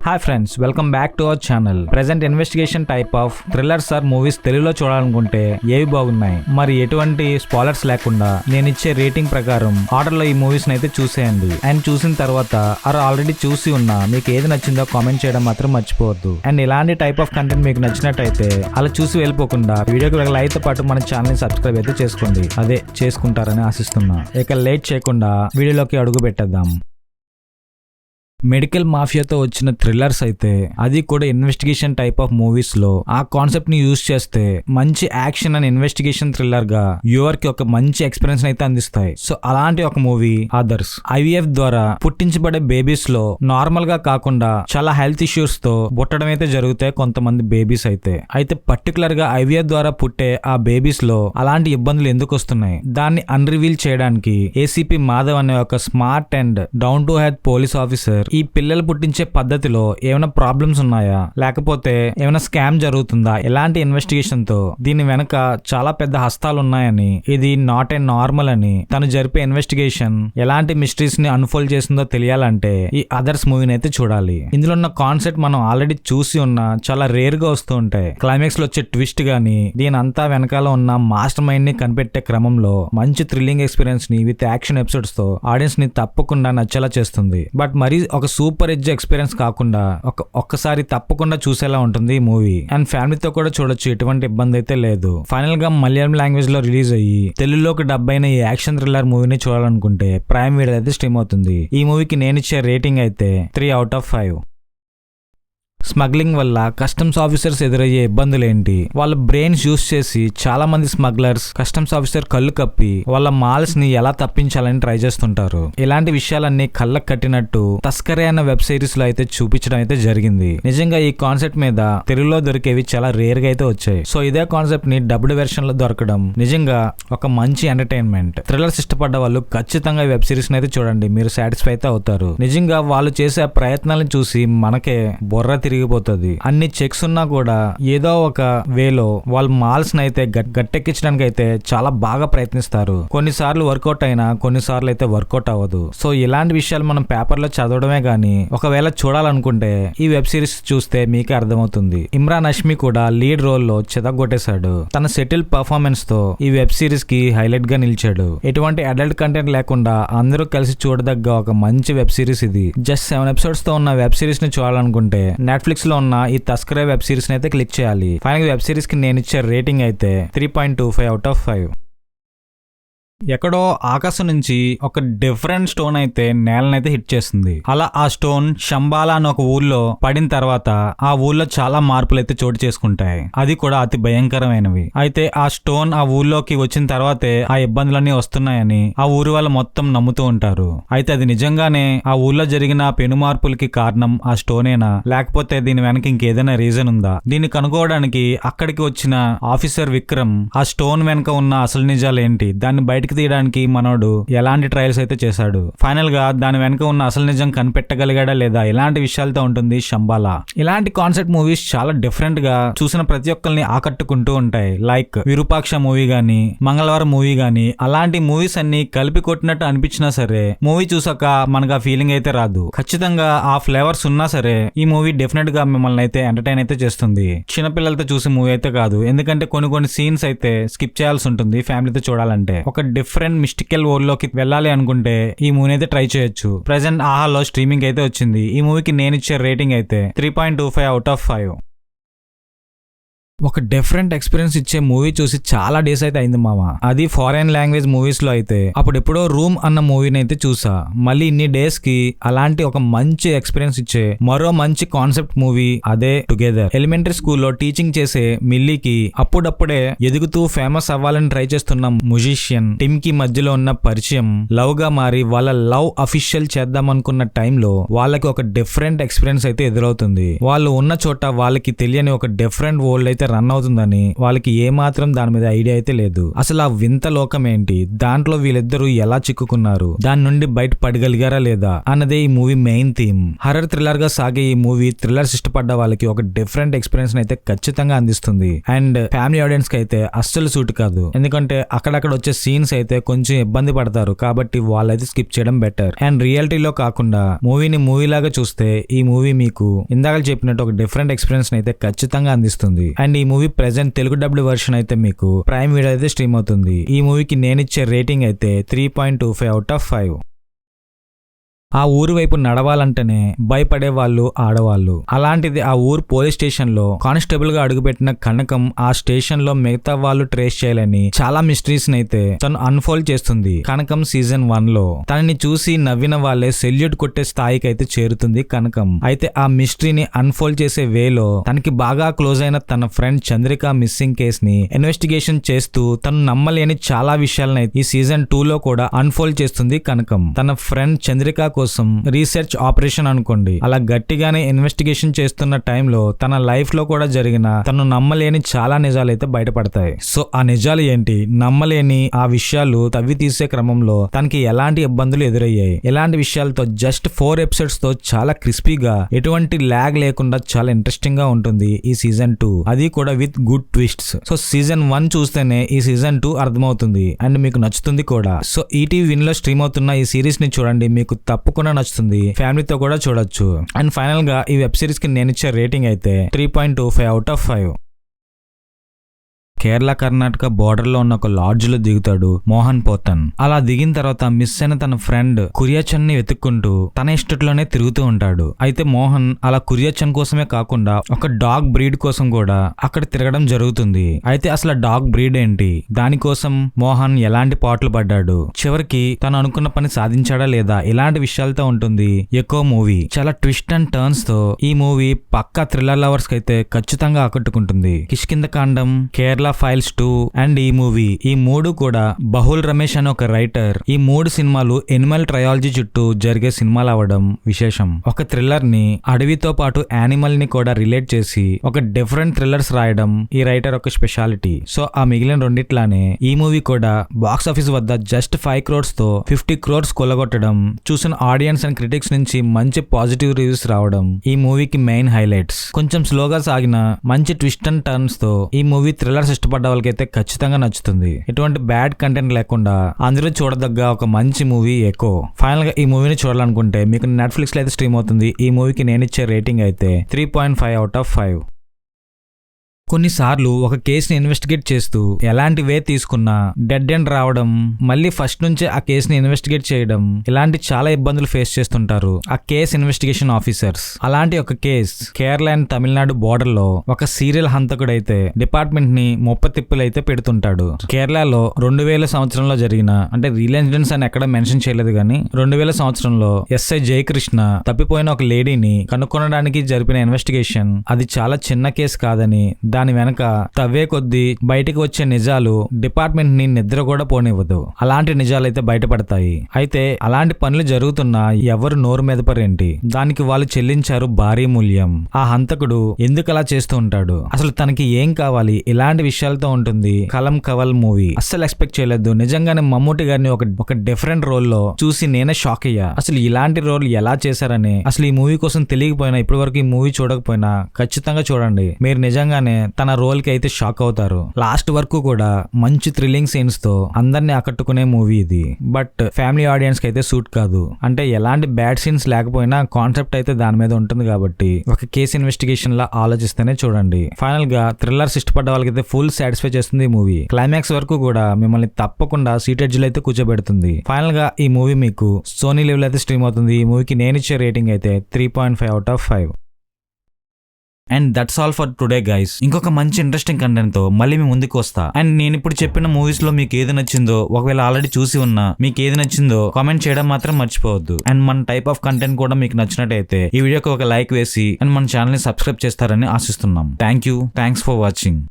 Hi friends, welcome back to our channel. Present investigation type of thrillers or movies తెలుగులో చూడాలనుకుంటే ఏవి బాగున్నాయి, మరి ఎటువంటి స్పాయిలర్స్ లేకుండా నేను ఇచ్చే రేటింగ్ ప్రకారం ఆర్డర్లో ఈ మూవీస్ అయితే చూసేయండి. అండ్ చూసిన తర్వాత ఆల్రెడీ చూసి ఉన్నా మీకు ఏది నచ్చిందో కామెంట్ చేయడం మాత్రం మర్చిపోవద్దు. అండ్ ఇలాంటి టైప్ ఆఫ్ కంటెంట్ మీకు నచ్చినట్టయితే అలా చూసి వెళ్ళిపోకుండా వీడియోకి ఒక లైక్ తో పాటు మన ఛానల్ ని సబ్స్క్రైబ్ అయితే చేసుకోండి. అదే చేసుకుంటారని ఆశిస్తున్నా. ఇక లేట్ చేయకుండా వీడియోలోకి అడుగు పెట్టేద్దాం. మెడికల్ మాఫియాతో వచ్చిన థ్రిల్లర్స్ అయితే, అది కూడా ఇన్వెస్టిగేషన్ టైప్ ఆఫ్ మూవీస్ లో ఆ కాన్సెప్ట్ ని యూజ్ చేస్తే మంచి యాక్షన్ అండ్ ఇన్వెస్టిగేషన్ థ్రిల్లర్ గా వ్యూవర్ కి ఒక మంచి ఎక్స్పీరియన్స్ అయితే అందిస్తాయి. సో అలాంటి ఒక మూవీ అదర్స్. IVF ద్వారా పుట్టించబడే బేబీస్ లో నార్మల్ గా కాకుండా చాలా హెల్త్ ఇష్యూస్ తో పుట్టడం అయితే జరుగుతాయి కొంతమంది బేబీస్ అయితే పర్టికులర్ గా IVF ద్వారా పుట్టే ఆ బేబీస్ లో అలాంటి ఇబ్బందులు ఎందుకు వస్తున్నాయి, దాన్ని అన్రివీల్ చేయడానికి ACP మాధవ్ అనే ఒక smart and down to earth police officer ఈ పిల్లలు పుట్టించే పద్ధతిలో ఏమైనా ప్రాబ్లమ్స్ ఉన్నాయా, లేకపోతే ఏమైనా స్కామ్ జరుగుతుందా, ఎలాంటి ఇన్వెస్టిగేషన్ తో దీని వెనక చాలా పెద్ద హస్తాలు ఉన్నాయని, ఇది నాట్ ఏ నార్మల్ అని, తను జరిపే ఇన్వెస్టిగేషన్ ఎలాంటి మిస్టరీస్ ని అన్ఫోల్డ్ చేసిందో తెలియాలంటే ఈ అదర్స్ మూవీని అయితే చూడాలి. ఇందులో ఉన్న కాన్సెప్ట్ మనం ఆల్రెడీ చూసి ఉన్నా చాలా రేర్ గా వస్తూ ఉంటాయి. క్లైమాక్స్ లో వచ్చే ట్విస్ట్ గానీ, దీని అంతా వెనకాల ఉన్న మాస్టర్ మైండ్ ని కనిపెట్టే క్రమంలో మంచి థ్రిల్లింగ్ ఎక్స్పీరియన్స్ ని విత్ యాక్షన్ ఎపిసోడ్స్ తో ఆడియన్స్ ని తప్పకుండా నచ్చేలా చేస్తుంది. బట్ మరీ ఒక సూపర్ ఎడ్జ్ ఎక్స్పీరియన్స్ కాకుండా ఒక్కసారి తప్పకుండా చూసేలా ఉంటుంది ఈ మూవీ. అండ్ ఫ్యామిలీతో కూడా చూడొచ్చు, ఎటువంటి ఇబ్బంది అయితే లేదు. ఫైనల్ గా మలయాళం లాంగ్వేజ్ లో రిలీజ్ అయ్యి తెలుగులోకి డబ్ అయిన ఈ యాక్షన్ థ్రిల్లర్ మూవీని చూడాలనుకుంటే ప్రైమ్ వీడియో అయితే స్ట్రీమ్ అవుతుంది. ఈ మూవీకి నేను ఇచ్చే రేటింగ్ అయితే 3/5. స్మగ్లింగ్ వల్ల కస్టమ్స్ ఆఫీసర్స్ ఎదురయ్యే ఇబ్బందులు ఏంటి, వాళ్ళ బ్రెయిన్స్ యూస్ చేసి చాలా మంది స్మగ్లర్స్ కస్టమ్స్ ఆఫీసర్ కళ్ళు కప్పి వాళ్ళ మాల్స్ ని ఎలా తప్పించాలని ట్రై చేస్తుంటారు. ఇలాంటి విషయాలన్నీ కళ్ళకు కట్టినట్టు తస్కరే అన్న వెబ్ సిరీస్ లో అయితే చూపించడం అయితే జరిగింది. నిజంగా ఈ కాన్సెప్ట్ మీద తెలుగులో దొరికేవి చాలా రేర్ గా అయితే వచ్చాయి. సో ఇదే కాన్సెప్ట్ ని డబ్డ్ వెర్షన్ లో దొరకడం నిజంగా ఒక మంచి ఎంటర్టైన్మెంట్. థ్రిల్లర్స్ ఇష్టపడ్డ వాళ్ళు ఖచ్చితంగా ఈ వెబ్ సిరీస్ అయితే చూడండి, మీరు సాటిస్ఫై అయితే అవుతారు. నిజంగా వాళ్ళు చేసే ప్రయత్నాలను చూసి మనకే బొర్ర తిరిగిపోతుంది. అన్ని చెక్స్ ఉన్నా కూడా ఏదో ఒక వేలో వాళ్ళ మాల్స్ అయితే గట్టెక్కించడానికి అయితే చాలా బాగా ప్రయత్నిస్తారు. కొన్నిసార్లు వర్కౌట్ అయినా కొన్నిసార్లు అయితే వర్కౌట్ అవ్వదు. సో ఇలాంటి విషయాలు మనం పేపర్ లో చదవడమే గానీ ఒకవేళ చూడాలనుకుంటే ఈ వెబ్ సిరీస్ చూస్తే మీకే అర్థమవుతుంది. ఇమ్రాన్ హష్మి కూడా లీడ్ రోల్ లో చెదగొట్టేశాడు. తన సెటిల్ పర్ఫార్మెన్స్ తో ఈ వెబ్ సిరీస్ కి హైలైట్ గా నిలిచాడు. ఎటువంటి అడల్ట్ కంటెంట్ లేకుండా అందరూ కలిసి చూడదగ్గ ఒక మంచి వెబ్ సిరీస్ ఇది. జస్ట్ 7 ఎపిసోడ్స్ తో ఉన్న వెబ్ సిరీస్ ని చూడాలనుకుంటే నెట్ఫ్లిక్స్ లో ఉన్న ఈ తస్కరే వెబ్ సిరీస్ ని అయితే క్లిక్ చేయాలి. ఫైనల్ వెబ్ సిరీస్ కి నేను ఇచ్చే రేటింగ్ అయితే 3.25/5. ఎక్కడో ఆకాశం నుంచి ఒక డిఫరెంట్ స్టోన్ అయితే నేలనైతే హిట్ చేస్తుంది. అలా ఆ స్టోన్ శంబాలా అని ఒక ఊర్లో పడిన తర్వాత ఆ ఊర్లో చాలా మార్పులు అయితే చోటు చేసుకుంటాయి. అది కూడా అతి భయంకరమైనవి. అయితే ఆ స్టోన్ ఆ ఊర్లోకి వచ్చిన తర్వాతే ఆ ఇబ్బందులన్నీ వస్తున్నాయని ఆ ఊరి వాళ్ళు మొత్తం నమ్ముతూ ఉంటారు. అయితే అది నిజంగానే ఆ ఊర్లో జరిగిన పెను మార్పులకి కారణం ఆ స్టోనేనా, లేకపోతే దీని వెనక ఇంకేదైనా రీజన్ ఉందా? దీన్ని కనుక్కోవడానికి అక్కడికి వచ్చిన ఆఫీసర్ విక్రమ్ ఆ స్టోన్ వెనక ఉన్న అసలు నిజాలు ఏంటి, దాన్ని బయటకు తీయడానికి మనోడు ఎలాంటి ట్రయల్స్ అయితే చేశాడు, ఫైనల్ గా దాని వెనక ఉన్న అసలు నిజం కనిపెట్టగలిగాడా లేదా, ఇలాంటి విషయాలతో ఉంటుంది శంబాలా. ఇలాంటి కాన్సెప్ట్ మూవీస్ చాలా డిఫరెంట్ గా చూసిన ప్రతి ఒక్కరిని ఆకట్టుకుంటూ ఉంటాయి. లైక్ విరూపాక్ష మూవీ గానీ, మంగళవారం మూవీ గానీ, అలాంటి మూవీస్ అన్ని కలిపి కొట్టినట్టు అనిపించినా సరే మూవీ చూసాక మనకు ఆ ఫీలింగ్ అయితే రాదు. ఖచ్చితంగా ఆ ఫ్లేవర్స్ ఉన్నా సరే ఈ మూవీ డెఫినెట్ గా మిమ్మల్ని అయితే ఎంటర్టైన్ అయితే చేస్తుంది. చిన్నపిల్లలతో చూసే మూవీ అయితే కాదు, ఎందుకంటే కొన్ని సీన్స్ అయితే స్కిప్ చేయాల్సి ఉంటుంది ఫ్యామిలీతో చూడాలంటే. ఒక డిఫరెంట్ మిస్టికల్ వరల్డ్ లోకి వెళ్ళాలి అనుకుంటే ఈ మూవీ అయితే ట్రై చేయొచ్చు. ప్రెజెంట్ ఆహాలో స్ట్రీమింగ్ అయితే వచ్చింది. ఈ మూవీకి నేను ఇచ్చే రేటింగ్ అయితే 3.25/5. ఒక డిఫరెంట్ ఎక్స్పీరియన్స్ ఇచ్చే మూవీ చూసి చాలా డేస్ అయితే అయింది మామ. అది ఫారెన్ లాంగ్వేజ్ మూవీస్ లో అయితే అప్పుడు ఎప్పుడో రూమ్ అన్న మూవీని అయితే చూసా. మళ్ళీ ఇన్ని డేస్ కి అలాంటి ఒక మంచి ఎక్స్పీరియన్స్ ఇచ్చే మరో మంచి కాన్సెప్ట్ మూవీ అదే టుగెదర్. ఎలిమెంటరీ స్కూల్లో టీచింగ్ చేసే మిల్లీకి అప్పుడప్పుడే ఎదుగుతూ ఫేమస్ అవ్వాలని ట్రై చేస్తున్న మ్యూజిషియన్ టిమ్ కి మధ్యలో ఉన్న పరిచయం లవ్ గా మారి వాళ్ళ లవ్ అఫీషియల్ చేద్దాం అనుకున్న టైంలో వాళ్ళకి ఒక డిఫరెంట్ ఎక్స్పీరియన్స్ అయితే ఎదురవుతుంది. వాళ్ళు ఉన్న చోట వాళ్ళకి తెలియని ఒక డిఫరెంట్ వరల్డ్ అయితే అయితే రన్ అవుతుందని వాళ్ళకి ఏ మాత్రం దాని మీద ఐడియా అయితే లేదు. అసలు ఆ వింత లోకం ఏంటి, దాంట్లో వీళ్ళిద్దరూ ఎలా చిక్కుకున్నారు, దాని నుండి బయట పడగలిగారా లేదా అన్నదే ఈ movie main theme. Horror thriller గా సాగే ఈ మూవీ థ్రిల్లర్స్ ఇష్టపడ్డ వాళ్ళకి ఒక డిఫరెంట్ ఎక్స్పీరియన్స్ అయితే ఖచ్చితంగా అందిస్తుంది. అండ్ ఫ్యామిలీ ఆడియన్స్ కి అయితే అస్సలు సూట్ కాదు, ఎందుకంటే అక్కడక్కడ వచ్చే సీన్స్ అయితే కొంచెం ఇబ్బంది పడతారు, కాబట్టి వాళ్ళైతే స్కిప్ చేయడం బెటర్. అండ్ రియాలిటీలో కాకుండా మూవీని మూవీ లాగా చూస్తే ఈ మూవీ మీకు ఇందాక చెప్పినట్టు ఒక డిఫరెంట్ ఎక్స్పీరియన్స్ అయితే ఖచ్చితంగా అందిస్తుంది. అండ్ ఈ movie present Telugu dubbed version అయితే మీకు ప్రైమ్ వీడియో అయితే స్ట్రీమ్ అవుతుంది. ఈ మూవీకి నేనిచ్చే రేటింగ్ అయితే 3.25/5. ఆ ఊరు వైపు నడవాలంటేనే భయపడే వాళ్ళు ఆడవాళ్ళు. అలాంటిది ఆ ఊరు పోలీస్ స్టేషన్ లో కానిస్టేబుల్ గా అడుగుపెట్టిన కనకం ఆ స్టేషన్ లో మిగతా వాళ్ళు ట్రేస్ చేయాలని చాలా మిస్టరీస్ అయితే తను అన్ఫోల్డ్ చేస్తుంది. కనకం సీజన్ 1 లో తనని చూసి నవ్విన వాళ్ళే సెల్యూట్ కొట్టే స్థాయికి అయితే చేరుతుంది కనకం. అయితే ఆ మిస్టరీని అన్ఫోల్డ్ చేసే వేలో తనకి బాగా క్లోజ్ అయిన తన ఫ్రెండ్ చంద్రిక మిస్సింగ్ కేస్ ని ఇన్వెస్టిగేషన్ చేస్తూ తను నమ్మలేని చాలా విషయాలను ఈ సీజన్ 2 లో కూడా అన్ఫోల్డ్ చేస్తుంది కనకం. తన ఫ్రెండ్ చంద్రిక కోసం రీసెర్చ్ ఆపరేషన్ అనుకోండి, అలా గట్టిగానే ఇన్వెస్టిగేషన్ చేస్తున్న టైంలో తన లైఫ్ లో కూడా జరిగిన తను నమ్మలేని చాలా నిజాలు అయితే బయటపడతాయి. సో ఆ నిజాలు ఏంటి, నమ్మలేని ఆ విషయాలు తవ్వి తీసే క్రమంలో తనకి ఎలాంటి ఇబ్బందులు ఎదురయ్యాయి, ఎలాంటి విషయాలతో జస్ట్ 4 ఎపిసోడ్స్ తో చాలా క్రిస్పీగా ఎటువంటి ల్యాగ్ లేకుండా చాలా ఇంట్రెస్టింగ్ గా ఉంటుంది ఈ సీజన్ 2, అది కూడా with good twists. So season 1 చూస్తేనే ఈ సీజన్ 2 అర్థమవుతుంది అండ్ మీకు నచ్చుతుంది కూడా. సో ఈటీవీ విన్ లో స్ట్రీమ్ అవుతున్న ఈ సిరీస్ ని చూడండి, మీకు తప్పకుండా నచ్చుతుంది, ఫ్యామిలీతో కూడా చూడొచ్చు. అండ్ ఫైనల్ గా ఈ వెబ్ సిరీస్ కి నేను ఇచ్చే రేటింగ్ అయితే 3.25/5. కేరళ కర్ణాటక బోర్డర్ లో ఉన్న ఒక లాడ్జ్ లో దిగుతాడు మోహన్ పోతన్. అలా దిగిన తర్వాత మిస్ అయిన తన ఫ్రెండ్ కురియచన్ ని వెతుక్కుంటూ తన ఇష్టట్లోనే తిరుగుతూ ఉంటాడు. అయితే మోహన్ అలా కురియచన్ కోసమే కాకుండా ఒక డాగ్ బ్రీడ్ కోసం కూడా అక్కడ తిరగడం జరుగుతుంది. అయితే అసలు డాగ్ బ్రీడ్ ఏంటి, దానికోసం మోహన్ ఎలాంటి పాటలు పడ్డాడు, చివరికి తను అనుకున్న పని సాధించాడా లేదా, ఇలాంటి విషయాలతో ఉంటుంది ఎక్కువ మూవీ. చాలా ట్విస్ట్ అండ్ టర్న్స్ తో ఈ మూవీ పక్కా థ్రిల్లర్ లవర్స్ కి అయితే ఖచ్చితంగా ఆకట్టుకుంటుంది. కిష్కింధకాండం, కేరళ ఫైల్స్ 2 అండ్ ఈ మూవీ, ఈ 3 కూడా బహుల్ రమేష్ అనే ఒక రైటర్ ఈ 3 సినిమాలు ఎనిమల్ ట్రయాలజీ చుట్టూ జరిగే సినిమాలు అవడం విశేషం. ఒక థ్రిల్లర్ ని అడవితో పాటు యానిమల్ ని కూడా రిలేట్ చేసి ఒక డిఫరెంట్ థ్రిల్లర్స్ రాయడం ఈ రైటర్ ఒక స్పెషాలిటీ. సో ఆ మిగిలిన రెండిట్లానే ఈ మూవీ కూడా బాక్స్ ఆఫీస్ వద్ద జస్ట్ 5 crores తో 50 crores కొలగొట్టడం, చూసిన ఆడియన్స్ అండ్ క్రిటిక్స్ నుంచి మంచి పాజిటివ్ రివ్యూస్ రావడం ఈ మూవీకి మెయిన్ హైలైట్స్. కొంచెం స్లోగా సాగిన మంచి ట్విస్ట్ అండ్ టర్న్స్ తో ఈ మూవీ థ్రిల్లర్స్ ఇష్టపడ్డ వాళ్ళకైతే ఖచ్చితంగా నచ్చుతుంది. ఎటువంటి బ్యాడ్ కంటెంట్ లేకుండా అందరూ చూడదగ్గ ఒక మంచి మూవీ ఎకో. ఫైనల్ గా ఈ మూవీని చూడాలనుకుంటే మీకు నెట్ఫ్లిక్స్ లో అయితే స్ట్రీమ్ అవుతుంది. ఈ మూవీకి నేను ఇచ్చే రేటింగ్ అయితే 3.5/5. కొన్నిసార్లు ఒక కేసుని ఇన్వెస్టిగేట్ చేస్తూ ఎలాంటి వే తీసుకున్నా డెడ్ ఎండ్ రావడం, మళ్ళీ ఫస్ట్ నుంచే ఆ కేసుని ఇన్వెస్టిగేట్ చేయడం, ఇలాంటి చాలా ఇబ్బందులు ఫేస్ చేస్తుంటారు ఆ కేస్ ఇన్వెస్టిగేషన్ ఆఫీసర్స్. అలాంటి ఒక case Kerala and Tamil Nadu border లో ఒక సీరియల్ హంతకుడైతే డిపార్ట్మెంట్ ని మొప్పతిప్పులైతే పెడుతుంటాడు. కేరళలో 2000 సంవత్సరంలో జరిగిన, అంటే రియల్ ఇన్సిడెంట్స్ అని ఎక్కడ మెన్షన్ చేయలేదు కానీ 2000 సంవత్సరంలో ఎస్ఐ జయకృష్ణ తప్పిపోయిన ఒక లేడీని కనుక్కొనడానికి జరిపిన ఇన్వెస్టిగేషన్ అది చాలా చిన్న కేసు కాదని, దాని వెనక తవ్వే కొద్దీ బయటికి వచ్చే నిజాలు డిపార్ట్మెంట్ ని నిద్ర కూడా పోనివ్వదు. అలాంటి నిజాలు అయితే బయటపడతాయి. అయితే అలాంటి పనులు జరుగుతున్నా ఎవరు నోరు మెదపరేంటి, దానికి వాళ్ళు చెల్లించారు భారీ మూల్యం. ఆ హంతకుడు ఎందుకు అలా చేస్తూ ఉంటాడు, అసలు తనకి ఏం కావాలి, ఇలాంటి విషయాలతో ఉంటుంది కలం కవల్ మూవీ. అస్సలు ఎక్స్పెక్ట్ చేయలేదు. నిజంగానే మమ్మూటి గారిని ఒక డిఫరెంట్ రోల్ లో చూసి నేనే షాక్ అయ్యా. అసలు ఇలాంటి రోల్ ఎలా చేశారని, అసలు ఈ మూవీ కోసం తెలియకపోయినా, ఇప్పటి వరకు ఈ మూవీ చూడకపోయినా ఖచ్చితంగా చూడండి. మీరు నిజంగానే తన రోల్ కి అయితే షాక్ అవుతారు. లాస్ట్ వరకు కూడా మంచి థ్రిల్లింగ్ సీన్స్ తో అందరినీ ఆకట్టుకునే మూవీ ఇది. బట్ ఫ్యామిలీ ఆడియన్స్ కి అయితే సూట్ కాదు. అంటే ఎలాంటి బ్యాడ్ సీన్స్ లేకపోయినా కాన్సెప్ట్ అయితే దాని మీద ఉంటుంది కాబట్టి ఒక కేసు ఇన్వెస్టిగేషన్ లా ఆలోచిస్తేనే చూడండి. ఫైనల్ గా థ్రిల్లర్స్ ఇష్టపడ్డ వాళ్ళకైతే ఫుల్ సాటిస్ఫై చేస్తుంది ఈ మూవీ. క్లైమాక్స్ వరకు కూడా మిమ్మల్ని తప్పకుండా సీట్ ఎడ్జ్ లో అయితే కూర్చోబెడుతుంది. ఫైనల్ గా ఈ మూవీ మీకు సోనీ లివ్ లో అయితే స్ట్రీమ్ అవుతుంది. ఈ మూవీకి నేను ఇచ్చే రేటింగ్ అయితే 3.5/5. And that's all for today guys. ఇంకొక మంచి ఇంట్రెస్టింగ్ కంటెంట్ తో మళ్ళీ మీ ముందుకు వస్తా. అండ్ నేను ఇప్పుడు చెప్పిన మూవీస్ లో మీకు ఏది నచ్చిందో, ఒకవేళ ఆల్రెడీ చూసి ఉన్నా మీకు ఏది నచ్చిందో కామెంట్ చేయడం మాత్రం మర్చిపోవద్దు. అండ్ మన టైప్ ఆఫ్ కంటెంట్ కూడా మీకు నచ్చినట్టయితే ఈ వీడియోకి ఒక లైక్ వేసి అండ్ మన ఛానల్ ని సబ్స్క్రైబ్ చేస్తారని ఆశిస్తున్నాం. Thanks for watching.